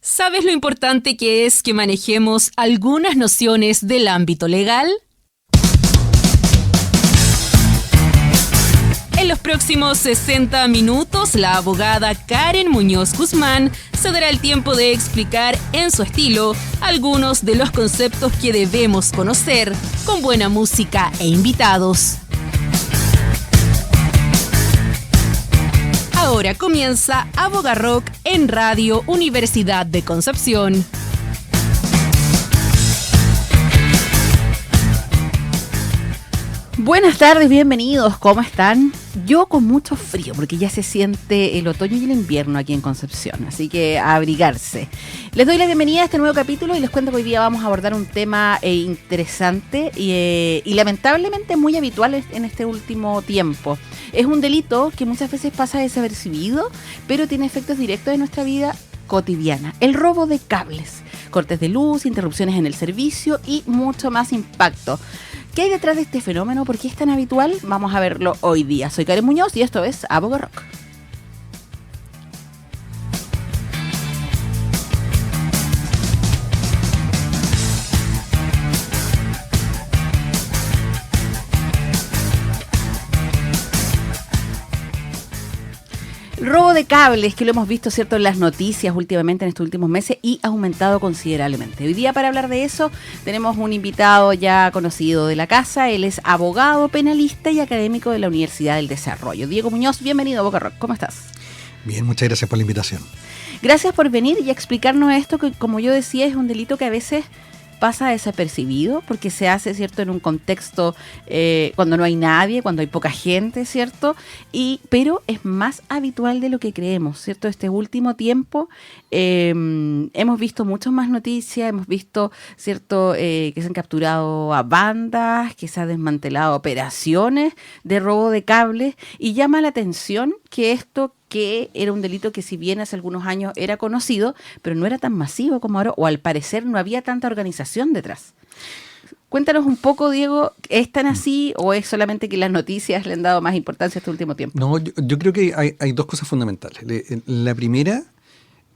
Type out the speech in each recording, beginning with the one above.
¿Sabes lo importante que es que manejemos algunas nociones del ámbito legal? En los próximos 60 minutos, la abogada Karen Muñoz Guzmán se dará el tiempo de explicar en su estilo algunos de los conceptos que debemos conocer, con buena música e invitados. Ahora comienza Abogarrock en Radio Universidad de Concepción. Buenas tardes, bienvenidos, ¿cómo están? Yo con mucho frío, porque ya se siente el otoño y el invierno aquí en Concepción, así que a abrigarse. Les doy la bienvenida a este nuevo capítulo y les cuento que hoy día vamos a abordar un tema interesante y lamentablemente muy habitual en este último tiempo. Es un delito que muchas veces pasa desapercibido, pero tiene efectos directos en nuestra vida cotidiana. El robo de cables, cortes de luz, interrupciones en el servicio y mucho más impacto. ¿Qué hay detrás de este fenómeno? ¿Por qué es tan habitual? Vamos a verlo hoy día. Soy Karen Muñoz y esto es Abogarrock. El robo de cables, que lo hemos visto, ¿cierto?, en las noticias últimamente en estos últimos meses y ha aumentado considerablemente. Hoy día, para hablar de eso, tenemos un invitado ya conocido de la casa. Él es abogado, penalista y académico de la Universidad del Desarrollo. Diego Muñoz, bienvenido a Abogarrock. ¿Cómo estás? Bien, muchas gracias por la invitación. Gracias por venir y explicarnos esto, que como yo decía, es un delito que a veces pasa desapercibido porque se hace, ¿cierto?, en un contexto cuando no hay nadie, cuando hay poca gente, ¿cierto? Pero es más habitual de lo que creemos, ¿cierto? Este último tiempo hemos visto muchas más noticias, hemos visto, ¿cierto?, que se han capturado a bandas, que se han desmantelado operaciones de robo de cables y llama la atención que esto que era un delito que, si bien hace algunos años era conocido, pero no era tan masivo como ahora, o al parecer no había tanta organización detrás. Cuéntanos un poco, Diego, ¿es tan así o es solamente que las noticias le han dado más importancia este último tiempo? No, yo creo que hay dos cosas fundamentales. La primera,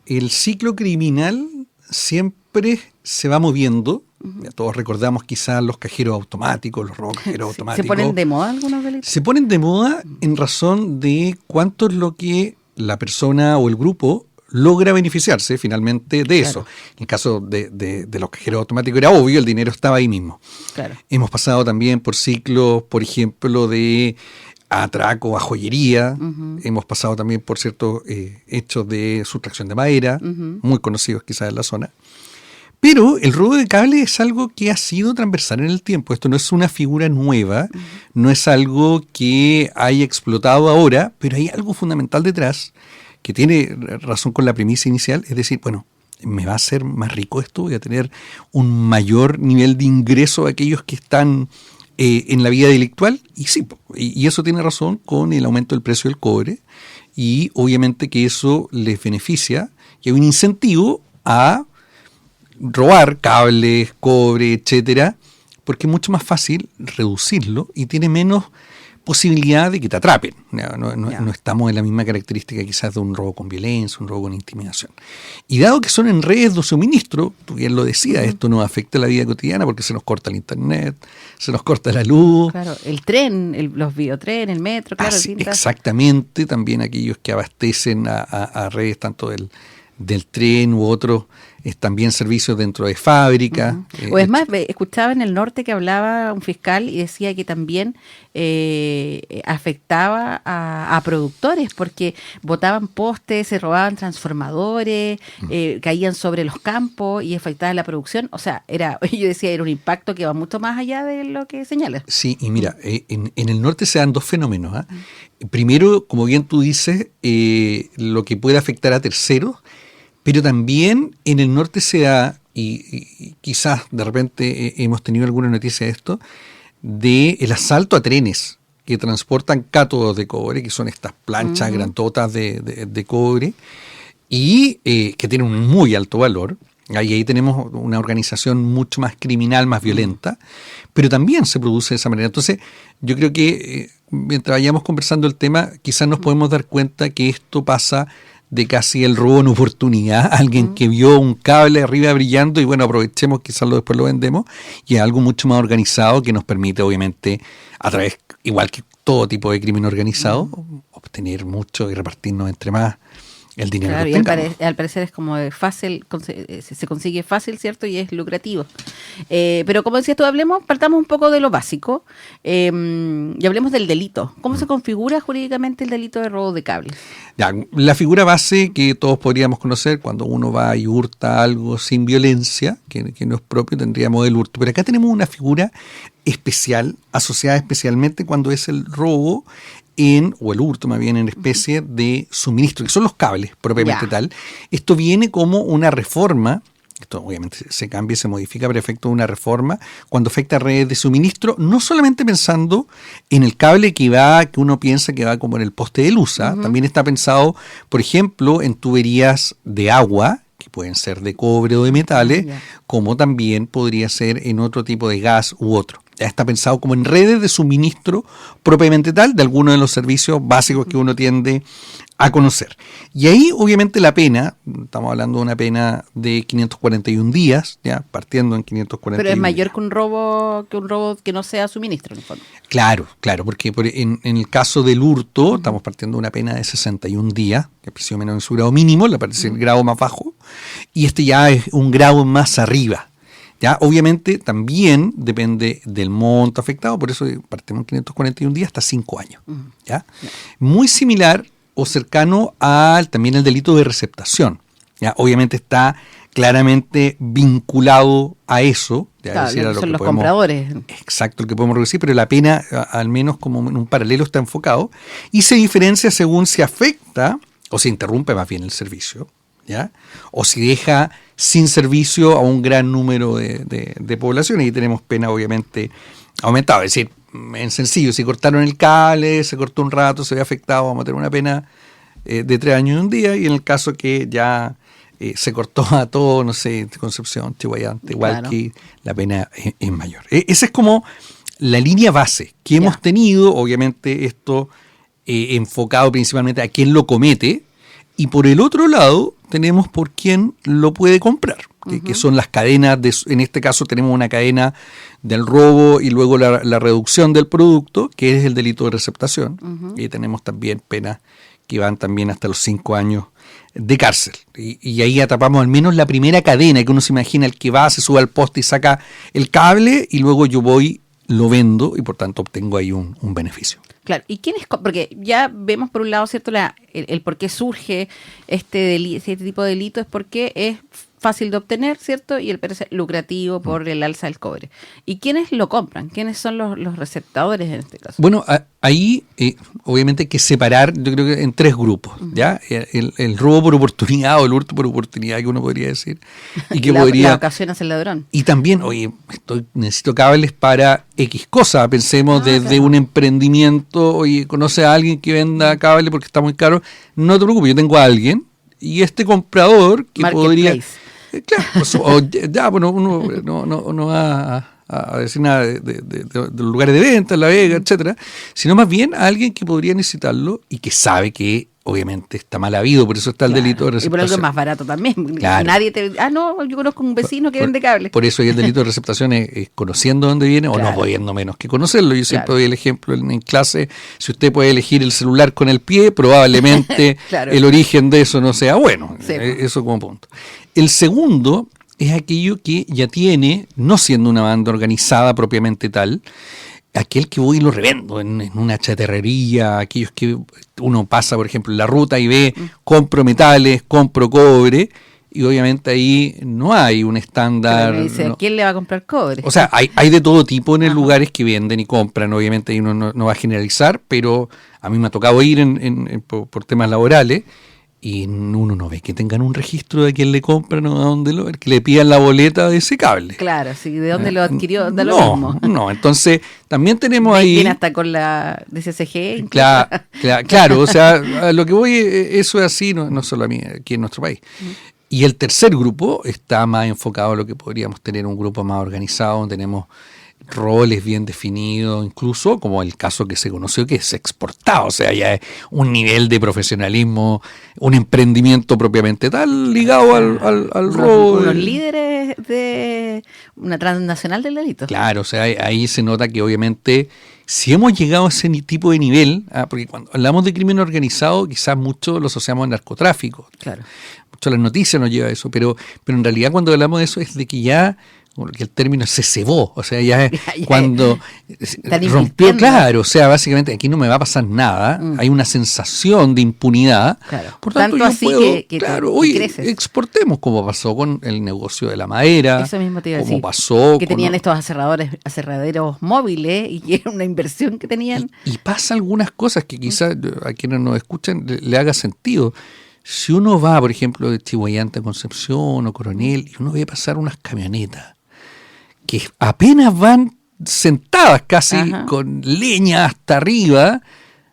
el ciclo criminal siempre se va moviendo. Uh-huh. Todos recordamos quizás los cajeros automáticos, los robos cajeros automáticos. ¿Se ponen de moda algunos delitos? Se ponen de moda en razón de cuánto es lo que la persona o el grupo logra beneficiarse finalmente de eso. Claro. En el caso de los cajeros automáticos era obvio, el dinero estaba ahí mismo. Claro. Hemos pasado también por ciclos, por ejemplo, de atraco a joyería. Uh-huh. Hemos pasado también por ciertos hechos de sustracción de madera, uh-huh, muy conocidos quizás en la zona. Pero el robo de cable es algo que ha sido transversal en el tiempo. Esto no es una figura nueva, uh-huh, no es algo que haya explotado ahora, pero hay algo fundamental detrás que tiene razón con la premisa inicial, es decir, bueno, me va a hacer más rico esto, voy a tener un mayor nivel de ingreso a aquellos que están en la vida delictual, y sí, y eso tiene razón con el aumento del precio del cobre, y obviamente que eso les beneficia, y hay un incentivo a robar cables, cobre, etcétera, porque es mucho más fácil reducirlo y tiene menos posibilidad de que te atrapen. No estamos en la misma característica quizás de un robo con violencia, un robo con intimidación. Y dado que son en redes de suministro, tú bien lo decías, esto nos afecta la vida cotidiana porque se nos corta el internet, se nos corta la luz. Claro, el tren, los videotrenes, el metro, claro. Así, exactamente, también aquellos que abastecen a redes tanto del tren u otros, también servicios dentro de fábricas. Uh-huh. O es más, escuchaba en el norte que hablaba un fiscal y decía que también afectaba a productores porque botaban postes, se robaban transformadores, caían sobre los campos y afectaba la producción. O sea, yo decía, era un impacto que va mucho más allá de lo que señala. Sí, y mira, en el norte se dan dos fenómenos. Primero, como bien tú dices, lo que puede afectar a terceros, pero también en el norte se da, y quizás de repente hemos tenido alguna noticia de esto, de el asalto a trenes que transportan cátodos de cobre, que son estas planchas grandotas de cobre, y que tienen un muy alto valor. Ahí tenemos una organización mucho más criminal, más violenta, pero también se produce de esa manera. Entonces, yo creo que mientras vayamos conversando el tema, quizás nos podemos dar cuenta que esto pasa de casi el robo en oportunidad, alguien que vio un cable arriba brillando y bueno, aprovechemos, quizás después lo vendemos, y es algo mucho más organizado que nos permite obviamente a través, igual que todo tipo de crimen organizado, obtener mucho y repartirnos entre más el dinero. Claro, que y al parecer es como fácil, se consigue fácil, ¿cierto? Y es lucrativo. Pero como decías tú, partamos un poco de lo básico y hablemos del delito. ¿Cómo se configura jurídicamente el delito de robo de cable? Ya, la figura base que todos podríamos conocer cuando uno va y hurta algo sin violencia, que no es propio, tendríamos el hurto. Pero acá tenemos una figura especial, asociada especialmente cuando es el robo o el hurto más bien en especie de suministro, que son los cables propiamente tal. Esto viene como una reforma, esto obviamente se cambia y se modifica para efecto de una reforma, cuando afecta a redes de suministro, no solamente pensando en el cable que uno piensa que va como en el poste de luz, también está pensado, por ejemplo, en tuberías de agua, que pueden ser de cobre o de metales, como también podría ser en otro tipo de gas u otro. Ya está pensado como en redes de suministro propiamente tal de algunos de los servicios básicos que uno tiende a conocer. Y ahí obviamente la pena, estamos hablando de una pena de 541 días, ya partiendo en 541. Pero es mayor que un robo que no sea suministro, en el fondo. Claro, porque en el caso del hurto estamos partiendo de una pena de 61 días, que es preciso menos en su grado mínimo, le parece el grado más bajo, y este ya es un grado más arriba. Ya, obviamente también depende del monto afectado, por eso partimos en 541 días hasta 5 años. ¿Ya? Muy similar o cercano también al delito de receptación. ¿Ya? Obviamente está claramente vinculado a eso. ¿Ya? Claro, es decir, a lo son que los podemos, compradores. Exacto, lo que podemos reducir, pero la pena, al menos como en un paralelo, está enfocado y se diferencia según si afecta o se interrumpe más bien el servicio, ¿ya? O si deja sin servicio a un gran número de población. Y tenemos pena obviamente aumentada. Es decir, en sencillo, si cortaron el cable, se cortó un rato, se ve afectado, vamos a tener una pena de 3 años y 1 día. Y en el caso que ya se cortó a todo, no sé, Concepción, Chihuayante, igual que la pena es mayor. Esa es como la línea base que hemos tenido, obviamente esto enfocado principalmente a quién lo comete. Y por el otro lado tenemos por quién lo puede comprar, que son las cadenas, en este caso tenemos una cadena del robo y luego la reducción del producto, que es el delito de receptación. Y tenemos también penas que van también hasta los 5 años de cárcel. Y ahí atrapamos al menos la primera cadena, que uno se imagina el que va, se sube al poste y saca el cable y luego yo voy, lo vendo y por tanto obtengo ahí un beneficio. Claro, ¿y quién es? Porque ya vemos por un lado, ¿cierto? El por qué surge este tipo de delito es porque es fácil de obtener, ¿cierto? Y el precio es lucrativo por el alza del cobre. ¿Y quiénes lo compran? ¿Quiénes son los receptadores en este caso? Bueno, ahí obviamente hay que separar, yo creo que en 3 grupos, ¿ya? El robo por oportunidad o el hurto por oportunidad, que uno podría decir. Y que la ocasión hace el ladrón. Y también, oye, necesito cables para X cosa. Pensemos desde un emprendimiento, oye, conoce a alguien que venda cable porque está muy caro. No te preocupes, yo tengo a alguien y este comprador que podría... Claro, pues, bueno, uno no va a decir nada de los lugares de venta, La Vega, etcétera, sino más bien a alguien que podría necesitarlo y que sabe que obviamente está mal habido, por eso está el delito de receptación. Y por algo es más barato también. Claro. Nadie no, yo conozco un vecino que vende cable. Por eso hay el delito de receptación es conociendo dónde viene o no pudiendo menos que conocerlo. Yo siempre doy el ejemplo en clase, si usted puede elegir el celular con el pie, probablemente el origen de eso no sea bueno. Sí. Eso como punto. El segundo es aquello que ya tiene, no siendo una banda organizada propiamente tal, aquel que voy y lo revendo en una chatarrería, aquellos que uno pasa, por ejemplo, en la ruta y ve, compro metales, compro cobre, y obviamente ahí no hay un estándar. Pero me dice, ¿a quién le va a comprar cobre? O sea, hay de todo tipo en lugares que venden y compran, obviamente ahí uno no va a generalizar, pero a mí me ha tocado ir por temas laborales, y uno no ve que tengan un registro de quién le compran o a dónde que le pidan la boleta de ese cable. Claro, sí, de dónde lo adquirió, da lo mismo. No, entonces también tenemos ahí... Viene hasta con la DCCG. Claro, o sea, a lo que voy, eso es así, no solo aquí en nuestro país. Y el tercer grupo está más enfocado a lo que podríamos tener un grupo más organizado, donde tenemos roles bien definidos, incluso como el caso que se conoció que es exportado, o sea, ya es un nivel de profesionalismo, un emprendimiento propiamente tal, ligado al robo. Unos líderes de una transnacional del delito. Claro, o sea, ahí se nota que obviamente si hemos llegado a ese tipo de nivel, porque cuando hablamos de crimen organizado quizás mucho lo asociamos al narcotráfico. Claro. Mucho las noticias nos lleva a eso, pero en realidad cuando hablamos de eso es de que ya que el término se cebó, o sea, ya cuando rompió, claro, o sea, básicamente aquí no me va a pasar nada, hay una sensación de impunidad, claro. Por tanto yo así puedo, que claro, hoy exportemos, como pasó con el negocio de la madera, eso mismo te iba a como decir, pasó que tenían estos aserraderos móviles y que era una inversión que tenían. Y pasa algunas cosas que quizás a quienes nos escuchan le haga sentido. Si uno va, por ejemplo, de Chihuayante a Concepción o Coronel y uno ve pasar unas camionetas que apenas van sentadas casi con leña hasta arriba,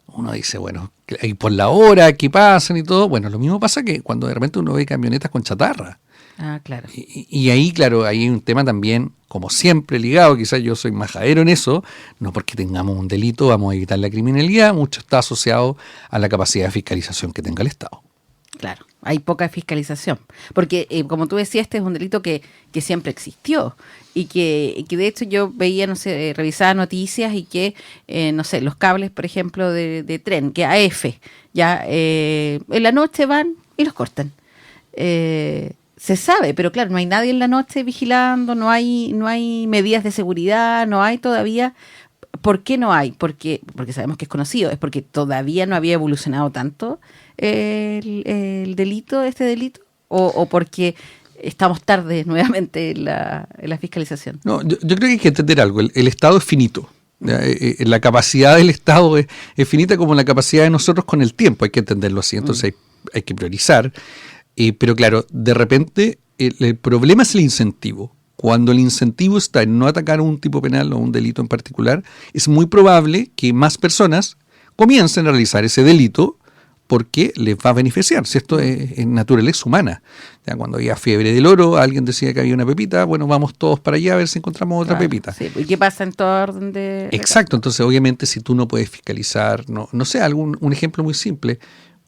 uno dice, bueno, y por la hora que pasan y todo, bueno, lo mismo pasa que cuando de repente uno ve camionetas con chatarra. Ah, claro. Y ahí, claro, hay un tema también, como siempre, ligado, quizás yo soy majadero en eso, no porque tengamos un delito vamos a evitar la criminalidad, mucho está asociado a la capacidad de fiscalización que tenga el Estado. Claro, hay poca fiscalización, porque como tú decías, este es un delito que siempre existió y que de hecho yo veía, no sé, revisaba noticias y que, no sé, los cables, por ejemplo, de tren, que AF, ya en la noche van y los cortan. Se sabe, pero claro, no hay nadie en la noche vigilando, no hay medidas de seguridad, no hay todavía. ¿Por qué no hay? Porque sabemos que es conocido, es porque todavía no había evolucionado tanto el delito, este delito, o porque estamos tarde nuevamente en la fiscalización. No, yo creo que hay que entender algo, el Estado es finito. La capacidad del Estado es finita como la capacidad de nosotros con el tiempo, hay que entenderlo así, entonces hay que priorizar. Pero claro, de repente el problema es el incentivo. Cuando el incentivo está en no atacar a un tipo penal o un delito en particular, es muy probable que más personas comiencen a realizar ese delito porque les va a beneficiar. Si esto es naturaleza humana. Ya cuando había fiebre del oro, alguien decía que había una pepita, bueno, vamos todos para allá a ver si encontramos otra pepita. Sí. ¿Y qué pasa en todo orden de...? Exacto, entonces obviamente si tú no puedes fiscalizar, no sé, un ejemplo muy simple,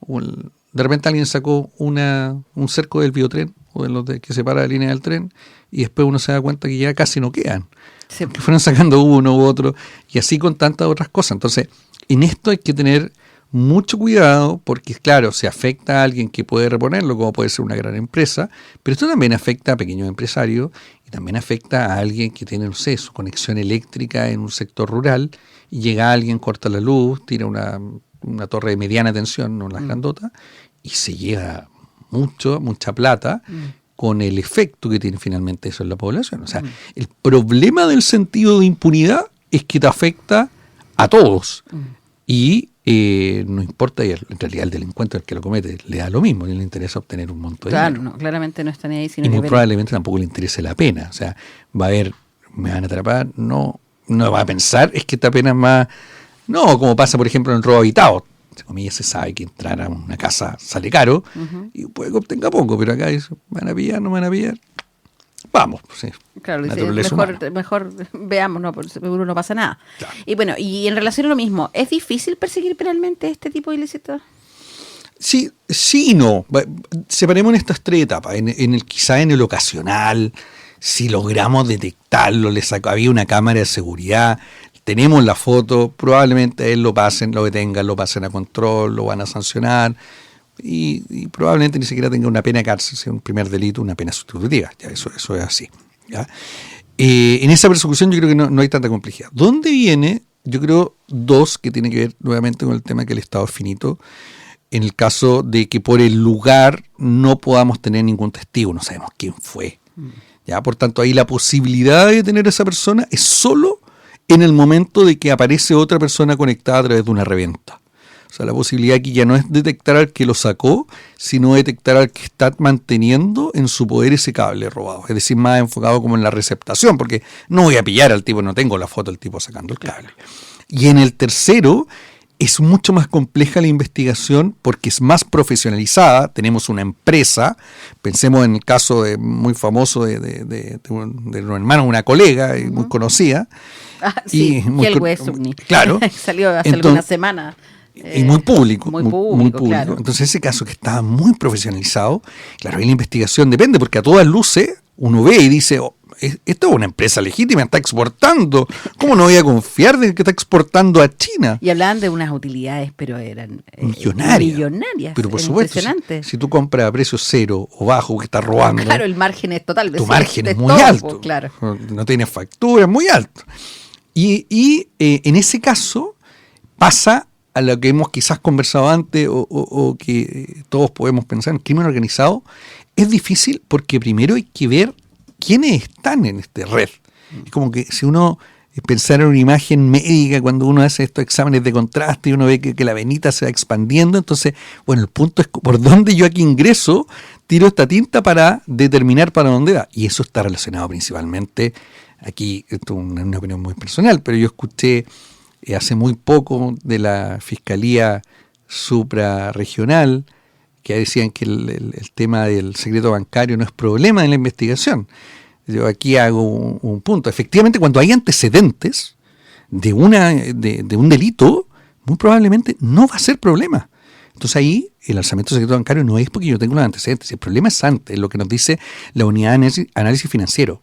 de repente alguien sacó un cerco del biotren o de los que separa la línea del tren y después uno se da cuenta que ya casi no quedan. Sí. Porque fueron sacando uno u otro y así con tantas otras cosas. Entonces, en esto hay que tener mucho cuidado porque, claro, se afecta a alguien que puede reponerlo, como puede ser una gran empresa, pero esto también afecta a pequeños empresarios y también afecta a alguien que tiene, no sé, su conexión eléctrica en un sector rural y llega alguien, corta la luz, tira una torre de mediana tensión, no las grandotas, y se lleva mucha plata con el efecto que tiene finalmente eso en la población. O sea, el problema del sentido de impunidad es que te afecta a todos. Y no importa, y en realidad el delincuente, el que lo comete, le da lo mismo, le interesa obtener un monto de dinero. Claro, claramente no está ni ahí. Sino y muy probablemente tampoco le interese la pena. O sea, va a ver, me van a atrapar, no va a pensar, es que esta pena es más... No, como pasa, por ejemplo, en el robo habitado. Entre comillas, se sabe que entrar a una casa sale caro y puede que obtenga poco, pero acá dice, ¿van a pillar, no van a pillar? Vamos, pues sí. Claro, mejor veamos, no, por seguro no pasa nada. Claro. Y bueno, y en relación a lo mismo, ¿es difícil perseguir penalmente este tipo de ilícitos? Sí y no. Separemos en estas tres etapas. Quizá en el ocasional, si logramos detectarlo, había una cámara de seguridad, tenemos la foto, probablemente él lo detengan, lo pasen a control, lo van a sancionar y probablemente ni siquiera tenga una pena de cárcel, sea un primer delito, una pena sustitutiva. Ya, eso es así. ¿Ya? En esa persecución yo creo que no hay tanta complejidad. ¿Dónde viene? Yo creo dos que tienen que ver nuevamente con el tema que el Estado es finito. En el caso de que por el lugar no podamos tener ningún testigo, no sabemos quién fue. ¿Ya? Por tanto, ahí la posibilidad de detener a esa persona es solo en el momento de que aparece otra persona conectada a través de una reventa. O sea, la posibilidad aquí ya no es detectar al que lo sacó, sino detectar al que está manteniendo en su poder ese cable robado. Es decir, más enfocado como en la receptación, porque no voy a pillar al tipo, no tengo la foto del tipo sacando el cable. Y en el tercero, Es mucho más compleja la investigación porque es más profesionalizada. Tenemos una empresa, pensemos en el caso muy famoso de un hermano, una colega muy conocida. Sí, y el Wesumni. Claro. Salió hace algunas semanas. Y muy público. Muy público. Claro. Entonces ese caso que estaba muy profesionalizado, claro, ahí la investigación depende, porque a todas luces uno ve y dice, esto es una empresa legítima, está exportando. ¿Cómo no voy a confiar de que está exportando a China? Y hablaban de unas utilidades, pero eran millonarias. Pero por supuesto, si tú compras a precio cero o bajo, que estás robando. Claro, el margen es total. Tu margen es muy alto. Claro. No tienes factura, es muy alto. Y en ese caso pasa a lo que hemos quizás conversado antes o que todos podemos pensar en crimen organizado. Es difícil porque primero hay que ver quiénes están en esta red. Es como que si uno pensara en una imagen médica, cuando uno hace estos exámenes de contraste y uno ve que la venita se va expandiendo, entonces, bueno, el punto es por dónde yo aquí ingreso, tiro esta tinta para determinar para dónde va. Y eso está relacionado principalmente, aquí, esto es una opinión muy personal, pero yo escuché hace muy poco de la Fiscalía Suprarregional, que decían que el tema del secreto bancario no es problema en la investigación. Yo aquí hago un punto. Efectivamente, cuando hay antecedentes de un delito, muy probablemente no va a ser problema. Entonces ahí el alzamiento del secreto bancario no es porque yo tengo los antecedentes. El problema es antes, lo que nos dice la unidad de análisis financiero.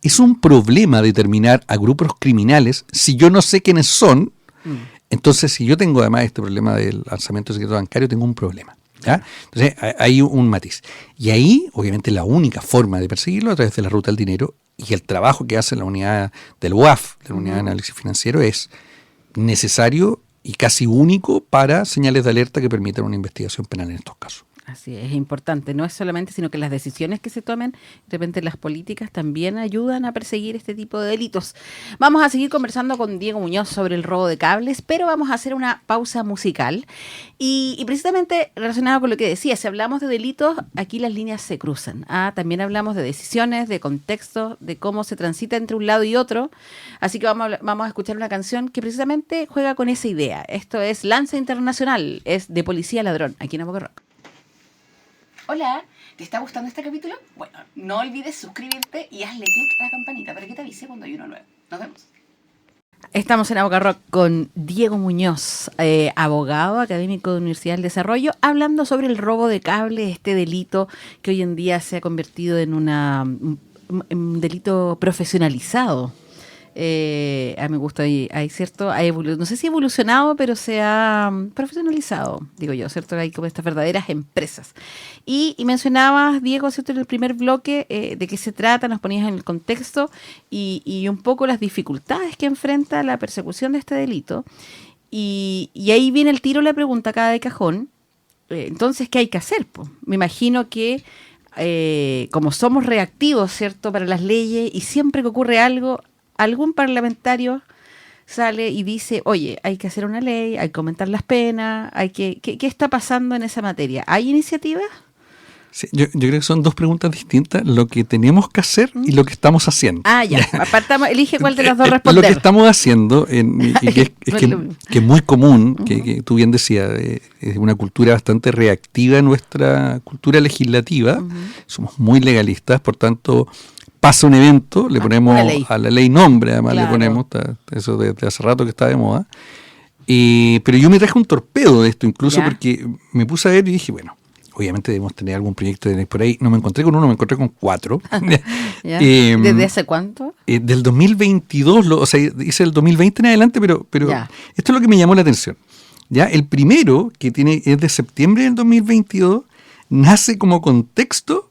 Es un problema determinar a grupos criminales si yo no sé quiénes son. Entonces, si yo tengo además este problema del alzamiento del secreto bancario, tengo un problema. ¿Ya? Entonces hay un matiz. Y ahí, obviamente, la única forma de perseguirlo a través de la ruta del dinero y el trabajo que hace la unidad del UAF, de la unidad de análisis financiero, es necesario y casi único para señales de alerta que permitan una investigación penal en estos casos. Así es importante, no es solamente, sino que las decisiones que se tomen, de repente las políticas también ayudan a perseguir este tipo de delitos. Vamos a seguir conversando con Diego Muñoz sobre el robo de cables, pero vamos a hacer una pausa musical y precisamente relacionado con lo que decía, si hablamos de delitos, aquí las líneas se cruzan. También hablamos de decisiones, de contextos, de cómo se transita entre un lado y otro, así que vamos a escuchar una canción que precisamente juega con esa idea. Esto es Lanza Internacional, es de Policía Ladrón, aquí en Aboca Rock. Hola, ¿te está gustando este capítulo? Bueno, no olvides suscribirte y hazle clic a la campanita para que te avise cuando hay uno nuevo. Nos vemos. Estamos en Aboca Rock con Diego Muñoz, abogado académico de Universidad del Desarrollo, hablando sobre el robo de cable, este delito que hoy en día se ha convertido en un delito profesionalizado. A mi gusto hay cierto, no sé si evolucionado, pero se ha profesionalizado, digo yo, ¿cierto? Hay como estas verdaderas empresas. Y mencionabas, Diego, ¿cierto? En el primer bloque de qué se trata, nos ponías en el contexto y un poco las dificultades que enfrenta la persecución de este delito. Y ahí viene el tiro, la pregunta acá de cajón. Entonces, ¿qué hay que hacer? Po? Me imagino que como somos reactivos, ¿cierto? Para las leyes y siempre que ocurre algo, algún parlamentario sale y dice, oye, hay que hacer una ley, hay que aumentar las penas, ¿qué está pasando en esa materia? ¿Hay iniciativas? Sí, yo creo que son dos preguntas distintas, lo que tenemos que hacer y lo que estamos haciendo. Ya, apartamos, elige cuál de las dos responder. Lo que estamos haciendo, y que es muy común, que tú bien decías, es una cultura bastante reactiva en nuestra cultura legislativa, somos muy legalistas, por tanto pasa un evento, le ponemos a la ley nombre, además le ponemos, eso desde hace rato que está de moda. Pero yo me traje un torpedo de esto, incluso porque me puse a ver y dije, bueno, obviamente debemos tener algún proyecto de ley por ahí. No me encontré con uno, me encontré con 4. ¿Desde hace cuánto? Del 2022, o sea, hice el 2020 en adelante, pero esto es lo que me llamó la atención. ¿Ya? El primero, que es de septiembre del 2022, nace como contexto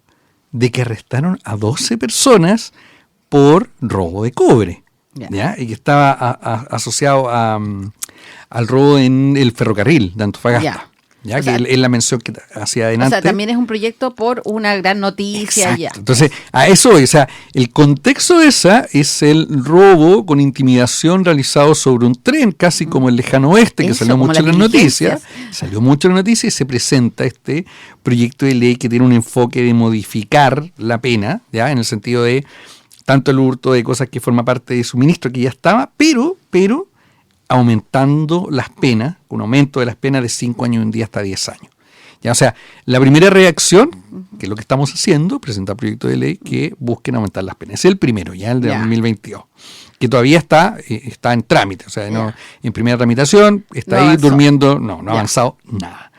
de que arrestaron a 12 personas por robo de cobre, ¿ya? Y que estaba asociado al robo en el ferrocarril de Antofagasta. Ya, o sea, que es la mención que hacía adelante. O sea, también es un proyecto por una gran noticia. Exacto. Ya. Entonces, a eso, o sea, el contexto de esa es el robo con intimidación realizado sobre un tren, casi como el lejano oeste, que salió mucho en las noticias. Salió mucho en las noticias y se presenta este proyecto de ley que tiene un enfoque de modificar la pena, ya, en el sentido de tanto el hurto de cosas que forma parte de suministro que ya estaba, pero aumentando las penas, un aumento de las penas de 5 años y un día hasta 10 años. Ya, o sea, la primera reacción, que es lo que estamos haciendo, presentar proyectos de ley que busquen aumentar las penas. Ese es el primero, ya el de 2022, que todavía está en trámite, o sea, no, en primera tramitación, está ahí avanzó. Durmiendo, no ha avanzado nada.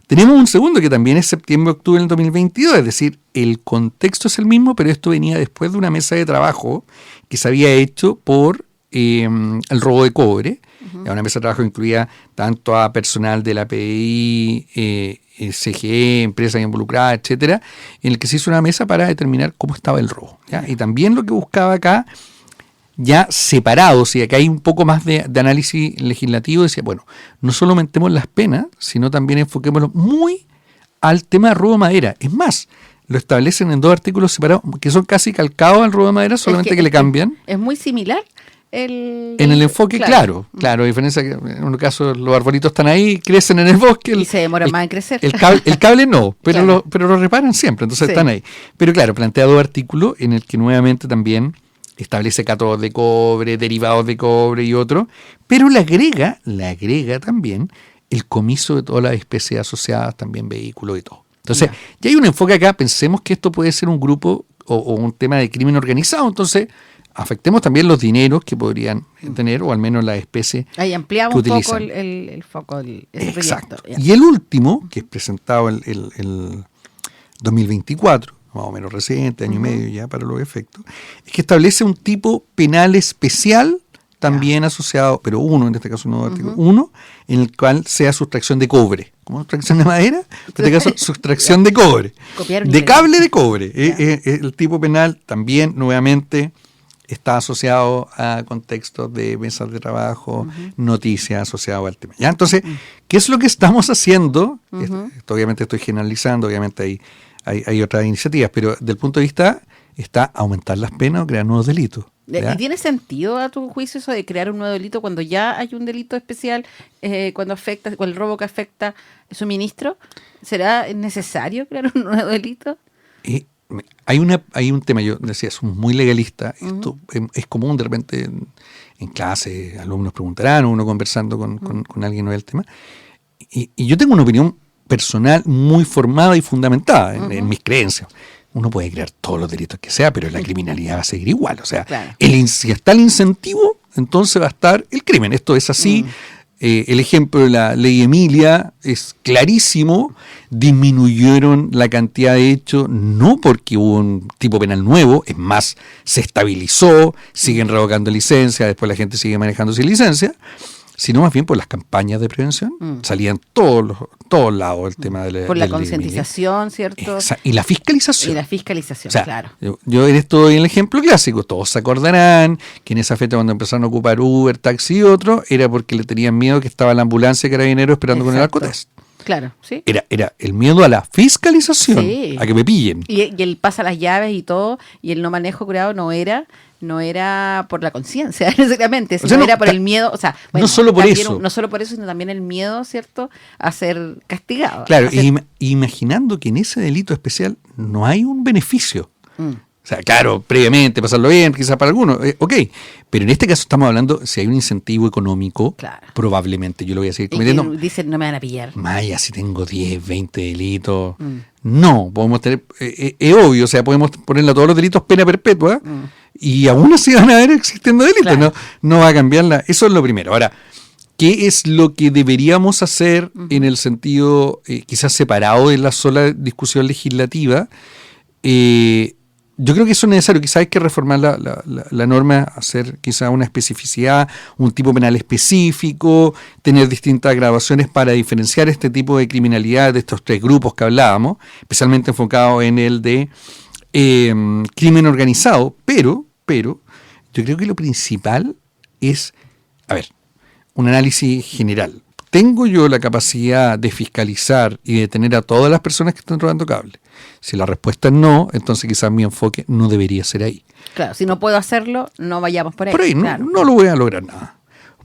Tenemos un segundo que también es septiembre-octubre del 2022, es decir, el contexto es el mismo, pero esto venía después de una mesa de trabajo que se había hecho por el robo de cobre. Una mesa de trabajo incluía tanto a personal de la PDI, CGE, empresas involucradas, etcétera, en el que se hizo una mesa para determinar cómo estaba el robo, ¿ya? Y también lo que buscaba acá, ya separados, y acá hay un poco más de análisis legislativo, decía, bueno, no solo aumentemos las penas, sino también enfoquémoslo muy al tema de robo de madera. Es más, lo establecen en 2 artículos separados, que son casi calcados al robo de madera, solamente que le cambian. Es muy similar. En el enfoque, claro, a diferencia que en un caso los arbolitos están ahí, crecen en el bosque. Y se demoran más en crecer. El cable no, pero, pero lo reparan siempre, entonces están ahí. Pero claro, plantea 2 artículos en el que nuevamente también establece cátodos de cobre, derivados de cobre y otros, pero le agrega también el comiso de todas las especies asociadas, también vehículos y todo. Entonces, ya hay un enfoque acá, pensemos que esto puede ser un grupo o un tema de crimen organizado, entonces afectemos también los dineros que podrían tener, o al menos las especies ahí ampliamos que utilizan. Un poco el foco de ese Exacto. proyecto. Y el último, que es presentado el 2024, más o menos reciente, año y medio ya para los efectos, es que establece un tipo penal especial también asociado, pero en este caso no artículo 1, en el cual sea sustracción de cobre. ¿Cómo sustracción de madera? En este caso, sustracción de cobre. De cable de cobre. El tipo penal también, nuevamente, está asociado a contextos de mesas de trabajo, noticias asociadas al tema. ¿Ya? Entonces, ¿qué es lo que estamos haciendo? Esto, obviamente estoy generalizando, obviamente hay otras iniciativas, pero del punto de vista está aumentar las penas o crear nuevos delitos. ¿Ya? ¿Y tiene sentido a tu juicio eso de crear un nuevo delito cuando ya hay un delito especial, cuando el robo que afecta el suministro? ¿Será necesario crear un nuevo delito? Hay un tema, yo decía, es muy legalista. Esto es común de repente en clase, alumnos preguntarán, o uno conversando con alguien no es el tema. Y yo tengo una opinión personal muy formada y fundamentada en mis creencias. Uno puede crear todos los delitos que sea, pero la criminalidad va a seguir igual. O sea, si está el incentivo, entonces va a estar el crimen. Esto es así. El ejemplo de la ley Emilia es clarísimo. Disminuyeron la cantidad de hechos, no porque hubo un tipo penal nuevo, es más, se estabilizó, siguen revocando licencias, después la gente sigue manejando sin licencia, sino más bien por las campañas de prevención. Salían todos lados el tema de por la concientización, ¿cierto? Y la fiscalización. O sea, claro. Yo en esto doy el ejemplo clásico. Todos se acordarán que en esa fecha cuando empezaron a ocupar Uber, taxi y otro, era porque le tenían miedo que estaba la ambulancia de carabineros esperando con el alcotest. Claro, sí. Era el miedo a la fiscalización, a que me pillen. Y el pasa las llaves y todo, y el no manejo curado no era por la conciencia, necesariamente, sino era por el miedo, o sea, bueno, no solo por eso. No solo por eso, sino también el miedo, ¿cierto?, a ser castigado. Claro, imaginando que en ese delito especial no hay un beneficio. O sea, claro, previamente, pasarlo bien, quizás para algunos, ok. Pero en este caso estamos hablando, si hay un incentivo económico, probablemente yo lo voy a seguir cometiendo. Dicen, no me van a pillar. Maya, si tengo 10, 20 delitos. No, podemos tener, es obvio, o sea, podemos ponerle a todos los delitos pena perpetua y aún así van a haber existiendo delitos. No va a cambiarla. Eso es lo primero. Ahora, ¿qué es lo que deberíamos hacer en el sentido quizás separado de la sola discusión legislativa? Yo creo que eso es necesario, quizás hay que reformar la norma, hacer quizás una especificidad, un tipo penal específico, tener distintas graduaciones para diferenciar este tipo de criminalidad de estos 3 grupos que hablábamos, especialmente enfocado en el de crimen organizado, pero yo creo que lo principal es, un análisis general. ¿Tengo yo la capacidad de fiscalizar y de detener a todas las personas que están robando cable? Si la respuesta es no, entonces quizás mi enfoque no debería ser ahí. Claro, si no puedo hacerlo, no vayamos por ahí. Por ahí no lo voy a lograr nada.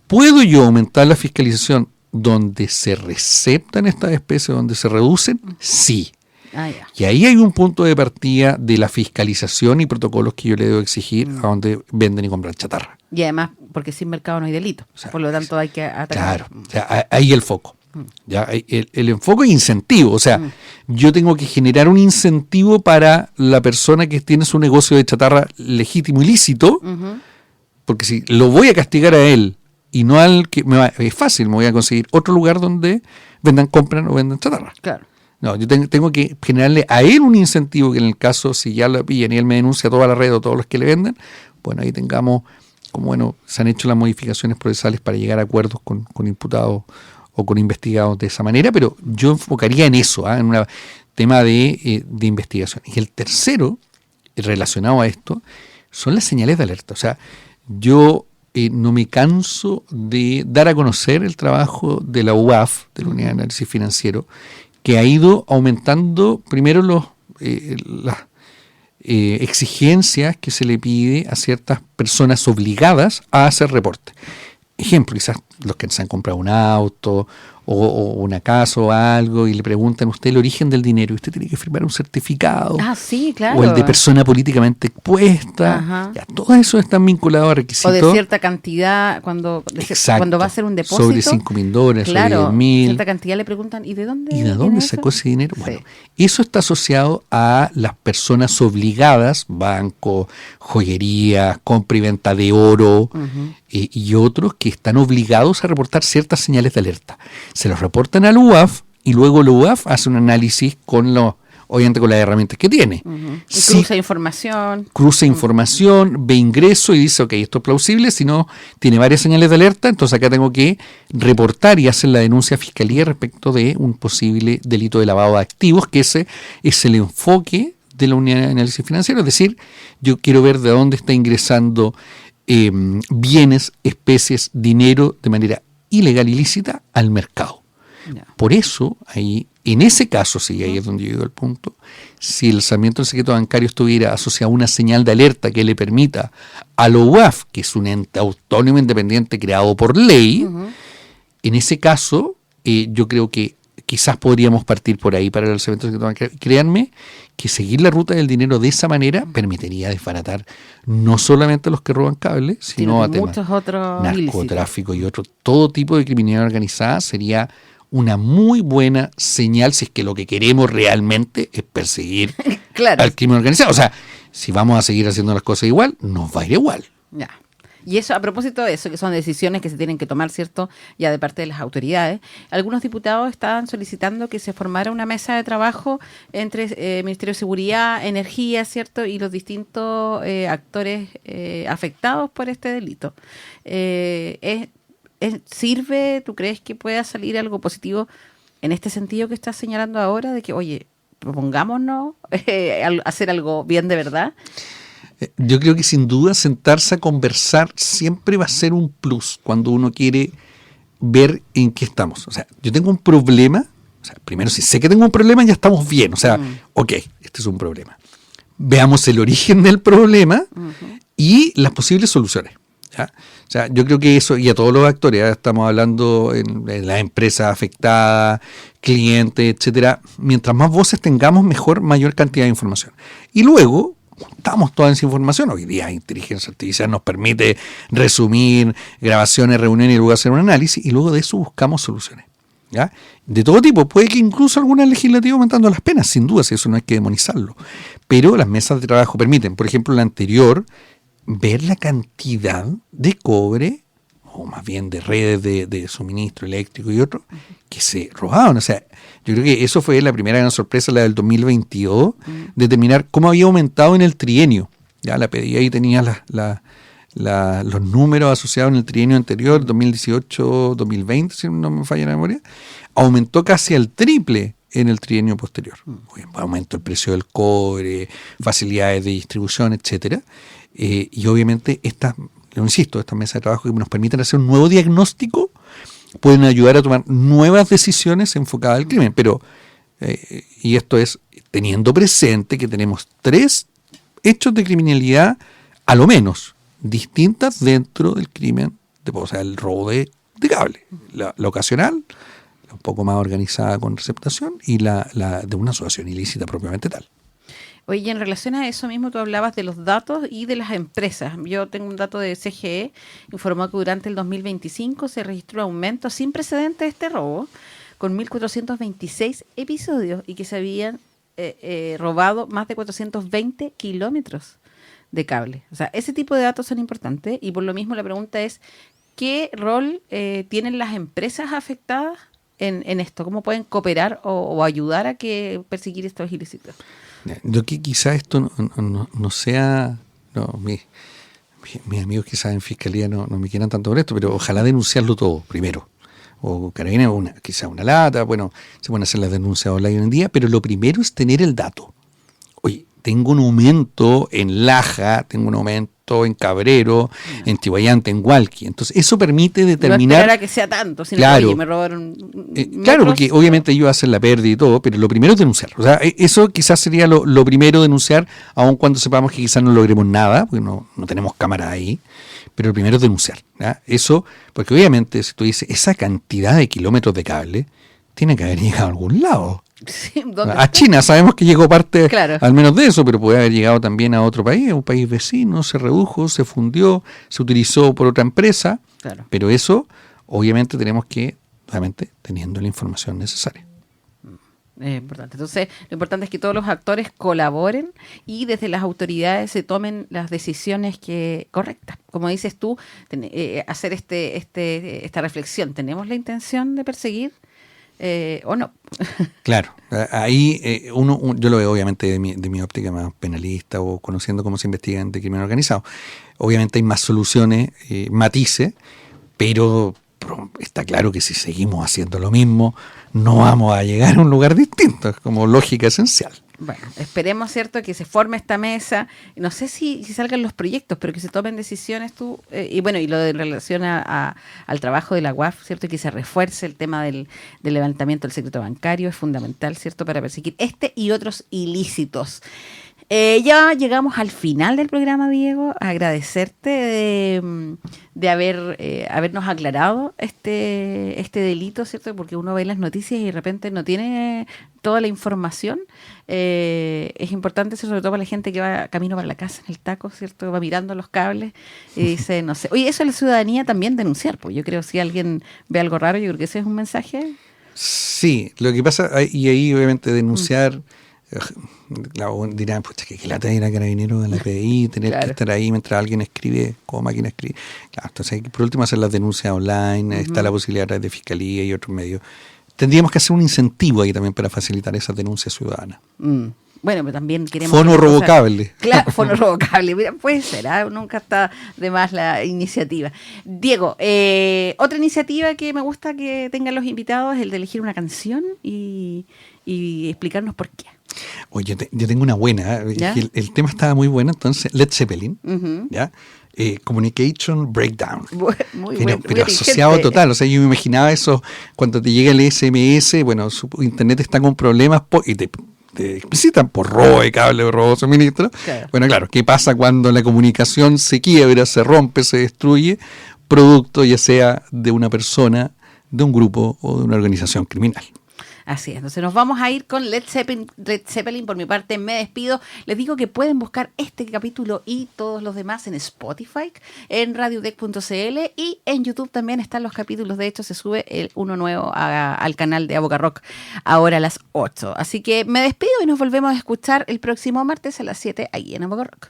¿Puedo yo aumentar la fiscalización donde se receptan estas especies, donde se reducen? Sí. Ya. Y ahí hay un punto de partida de la fiscalización y protocolos que yo le debo exigir a donde venden y compran chatarra. Y además, porque sin mercado no hay delito. O sea, por lo tanto, hay que atacar. Claro, o sea, ahí el foco. ¿Ya? El enfoque es incentivo. O sea, yo tengo que generar un incentivo para la persona que tiene su negocio de chatarra legítimo y lícito, porque si lo voy a castigar a él y no al que es fácil, me voy a conseguir otro lugar donde compran o vendan chatarra. Claro. No, yo tengo que generarle a él un incentivo que en el caso, si ya lo pillan y él me denuncia a toda la red o todos los que le vendan, bueno, ahí tengamos, como bueno, se han hecho las modificaciones procesales para llegar a acuerdos con imputados o con investigados de esa manera, pero yo enfocaría en eso, en un tema de investigación. Y el tercero, relacionado a esto, son las señales de alerta. O sea, yo no me canso de dar a conocer el trabajo de la UAF, de la Unidad de Análisis Financiero, que ha ido aumentando primero las exigencias que se le pide a ciertas personas obligadas a hacer reporte. Ejemplo, quizás los que se han comprado un auto o una casa o algo y le preguntan a usted el origen del dinero y usted tiene que firmar un certificado. Sí, claro. O el de persona políticamente expuesta. Ya, todos esos están vinculados a requisitos. O de cierta cantidad, cuando va a hacer un depósito. Sobre $5.000, claro, sobre $10.000. Cierta cantidad le preguntan, ¿y de dónde sacó ese dinero? Bueno, sí. Eso está asociado a las personas obligadas, bancos, joyerías, compra y venta de oro, y otros que están obligados a reportar ciertas señales de alerta. Se los reportan al UAF y luego la UAF hace un análisis obviamente con las herramientas que tiene. Y cruza información. Cruza información, ve ingreso y dice, ok, esto es plausible, si no tiene varias señales de alerta, entonces acá tengo que reportar y hacer la denuncia a Fiscalía respecto de un posible delito de lavado de activos, que ese es el enfoque de la Unidad de Análisis Financiero. Es decir, yo quiero ver de dónde está ingresando bienes, especies, dinero de manera ilegal, ilícita, al mercado. Ya. Por eso, ahí, en ese caso, sí, ahí es donde yo llego al punto, si el alzamiento del secreto bancario estuviera asociado a una señal de alerta que le permita a la UAF, que es un ente autónomo independiente creado por ley, en ese caso, yo creo que quizás podríamos partir por ahí para el alzamiento del secreto bancario. Créanme que seguir la ruta del dinero de esa manera permitiría desbaratar no solamente a los que roban cables, sino a temas muchos otros narcotráfico ilícitos. Y todo tipo de criminalidad organizada. Sería una muy buena señal si es que lo que queremos realmente es perseguir al crimen organizado. O sea, si vamos a seguir haciendo las cosas igual, nos va a ir igual. Ya. Y eso, a propósito de eso, que son decisiones que se tienen que tomar, ¿cierto?, ya de parte de las autoridades, algunos diputados estaban solicitando que se formara una mesa de trabajo entre Ministerio de Seguridad, Energía, ¿cierto?, y los distintos actores afectados por este delito. ¿Sirve? ¿Tú crees que pueda salir algo positivo en este sentido que estás señalando ahora, de que, oye, propongámonos hacer algo bien de verdad? Yo creo que sin duda sentarse a conversar siempre va a ser un plus cuando uno quiere ver en qué estamos. O sea, yo tengo un problema, o sea, primero si sé que tengo un problema ya estamos bien, o sea, ok, este es un problema. Veamos el origen del problema y las posibles soluciones. ¿Ya? O sea, yo creo que eso, y a todos los actores, ¿ya? Estamos hablando en las empresas afectadas, clientes, etcétera, mientras más voces tengamos, mayor cantidad de información. Y luego juntamos toda esa información. Hoy día inteligencia artificial nos permite resumir grabaciones, reuniones y luego hacer un análisis, y luego de eso buscamos soluciones. ¿Ya? De todo tipo, puede que incluso alguna legislativa aumentando las penas, sin duda, si eso no hay que demonizarlo. Pero las mesas de trabajo permiten, por ejemplo, la anterior, ver la cantidad de cobre, o más bien de redes de suministro eléctrico y otros, que se robaban. O sea, yo creo que eso fue la primera gran sorpresa, la del 2022, determinar cómo había aumentado en el trienio. Ya la pedí ahí, tenía los números asociados en el trienio anterior, 2018-2020, si no me falla la memoria, aumentó casi al triple en el trienio posterior. Aumentó el precio del cobre, facilidades de distribución, etcétera. Y obviamente estas mesas de trabajo que nos permiten hacer un nuevo diagnóstico pueden ayudar a tomar nuevas decisiones enfocadas al crimen. Pero, y esto es teniendo presente que tenemos 3 hechos de criminalidad, a lo menos, distintas dentro del crimen, o sea, el robo de cable, la ocasional, un poco más organizada con receptación, y la de una asociación ilícita propiamente tal. Oye, en relación a eso mismo, tú hablabas de los datos y de las empresas. Yo tengo un dato de CGE, informó que durante el 2025 se registró un aumento sin precedentes de este robo, con 1.426 episodios, y que se habían robado más de 420 kilómetros de cable. O sea, ese tipo de datos son importantes, y por lo mismo la pregunta es, ¿qué rol tienen las empresas afectadas en esto? ¿Cómo pueden cooperar o ayudar a que perseguir estos ilícitos? Yo que quizás esto no sea... No, mis amigos quizás en fiscalía no me quieran tanto por esto, pero ojalá denunciarlo todo primero. O Carabineros, quizás una lata, bueno, se pueden hacer las denuncias online hoy en día, pero lo primero es tener el dato. Oye, tengo un aumento en Laja, tengo un aumento en Cabrero, en Tihuayante, en Hualqui. Entonces, eso permite determinar... No esperar a que sea tanto, sino claro, que, oye, me robaron claro, porque obviamente ellos hacen la pérdida y todo, pero lo primero es denunciarlo. O sea, eso quizás sería lo primero, denunciar, aun cuando sepamos que quizás no logremos nada, porque no tenemos cámara ahí, pero lo primero es denunciar, ¿ya? Eso, porque obviamente, si tú dices, esa cantidad de kilómetros de cable tiene que haber llegado a algún lado. Sí, a China sabemos que llegó parte, claro, al menos de eso, pero puede haber llegado también a otro país, a un país vecino, se redujo, se fundió, se utilizó por otra empresa, claro. Pero eso obviamente tenemos que, obviamente, teniendo la información necesaria. Importante. Entonces, lo importante es que todos los actores colaboren y desde las autoridades se tomen las decisiones correctas. Como dices tú, hacer esta reflexión. ¿Tenemos la intención de perseguir o no? Claro, ahí yo lo veo obviamente de mi óptica más penalista o conociendo cómo se investigan de crimen organizado. Obviamente hay más soluciones, matices, pero está claro que si seguimos haciendo lo mismo, no vamos a llegar a un lugar distinto, es como lógica esencial. Bueno, esperemos, ¿cierto?, que se forme esta mesa, no sé si salgan los proyectos, pero que se tomen decisiones y bueno, y lo de en relación al trabajo de la UAF, ¿cierto?, y que se refuerce el tema del levantamiento del secreto bancario, es fundamental, ¿cierto?, para perseguir este y otros ilícitos. Ya llegamos al final del programa, Diego. Agradecerte de habernos aclarado este delito, ¿cierto? Porque uno ve las noticias y de repente no tiene toda la información. Es importante, sobre todo para la gente que va camino para la casa en el taco, ¿cierto? Va mirando los cables y dice, no sé. Oye, eso es la ciudadanía también denunciar, pues yo creo que si alguien ve algo raro, yo creo que ese es un mensaje. Sí, lo que pasa, y ahí obviamente denunciar... dirán, pucha, que lata ir a Carabineros de la PDI, tener que estar ahí mientras alguien escribe, como máquina escribe. Claro, entonces hay que por último hacer las denuncias online, está la posibilidad a través de Fiscalía y otros medios. Tendríamos que hacer un incentivo ahí también para facilitar esas denuncias ciudadanas. Bueno, pero también queremos... Fono revocable. Claro, fono revocable. Mira, puede ser, nunca está de más la iniciativa. Diego, otra iniciativa que me gusta que tengan los invitados es el de elegir una canción y explicarnos por qué. Oye, yo tengo una buena. El tema estaba muy bueno, entonces Led Zeppelin, ¿ya? Communication Breakdown. Muy pero asociado total. O sea, yo me imaginaba eso cuando te llega el SMS, bueno, su internet está con problemas y te visitan por robo de cable o robo de suministro. Claro. Bueno, claro, ¿qué pasa cuando la comunicación se quiebra, se rompe, se destruye? Producto ya sea de una persona, de un grupo o de una organización criminal. Así es, entonces nos vamos a ir con Led Zeppelin. Por mi parte me despido. Les digo que pueden buscar este capítulo y todos los demás en Spotify, en radiodec.cl y en YouTube también están los capítulos. De hecho se sube uno nuevo al canal de Avoca Rock ahora a las 8. Así que me despido y nos volvemos a escuchar el próximo martes a las 7 ahí en Avoca Rock.